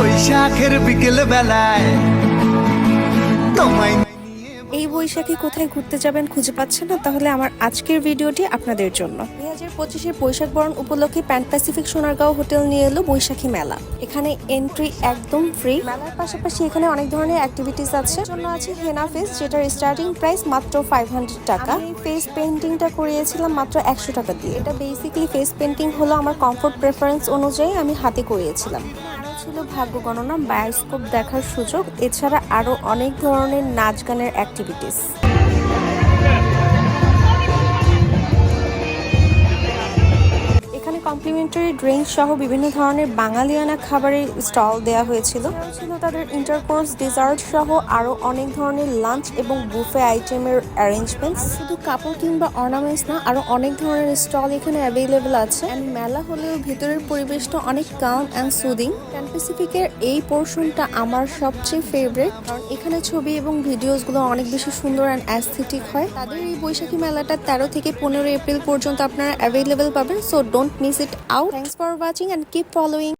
বৈশাখের বিকেল বেলায় তোমায় এই বৈশাখী কোথায় ঘুরতে যাবেন খুঁজে পাচ্ছেন না? তাহলে আমার আজকের ভিডিওটি আপনাদের জন্য। 2025-এর বৈশাখ বরণ উপলক্ষে প্যান প্যাসিফিক সোনারগাঁও হোটেল নিয়ে এলো বৈশাখী মেলা। এখানে এন্ট্রি একদম ফ্রি। মেলার পাশাপাশি এখানে অনেক ধরনের অ্যাক্টিভিটিস আছে। জন্য আছে হেনা ফেস, যেটার স্টার্টিং প্রাইস মাত্র 500 টাকা। আমি ফেস পেইন্টিংটা করিয়েছিলাম মাত্র 100 টাকা দিয়ে। এটা বেসিক্যালি ফেস পেইন্টিং হলো আমার কমফোর্ট প্রেফারেন্স অনুযায়ী আমি হাতে করিয়েছিলাম। ছিল ভাগ্য গণনা, বায়োস্কোপ দেখার সুযোগ, এছাড়া আরো অনেক ধরনের নাচ গানের অ্যাক্টিভিটিস। এখানে কমপ্লিমেন্টারি ড্রিঙ্কস সহ বিভিন্ন ধরনের বাঙালিয়ানা খাবারের স্টল দেওয়া হয়েছিল। ছিল তাদের ইন্টারকোর্স, ডেজার্ট সহ আরো অনেক ধরনের লাঞ্চ এবং বুফে আইটেমের অ্যারেঞ্জমেন্টস। শুধু কাপড় কিংবা অর্নামেন্টস না, আরো অনেক ধরনের স্টল এখানে অ্যাভেলেবল আছে। এন্ড মেলা হলেও ভেতরের পরিবেশটা অনেক কাম অ্যান্ড সুদিং। প্যান প্যাসিফিকের এই পোর্শনটা আমার সবচেয়ে ফেভারিট, কারণ এখানে ছবি এবং ভিডিওসগুলো অনেক বেশি সুন্দর অ্যান্ড অ্যাস্থেটিক হয়। তাদের এই বৈশাখী মেলাটা 13 থেকে 15 এপ্রিল পর্যন্ত আপনারা অ্যাভেলেবল পাবেন। So don't miss it out. Thanks for watching and keep following.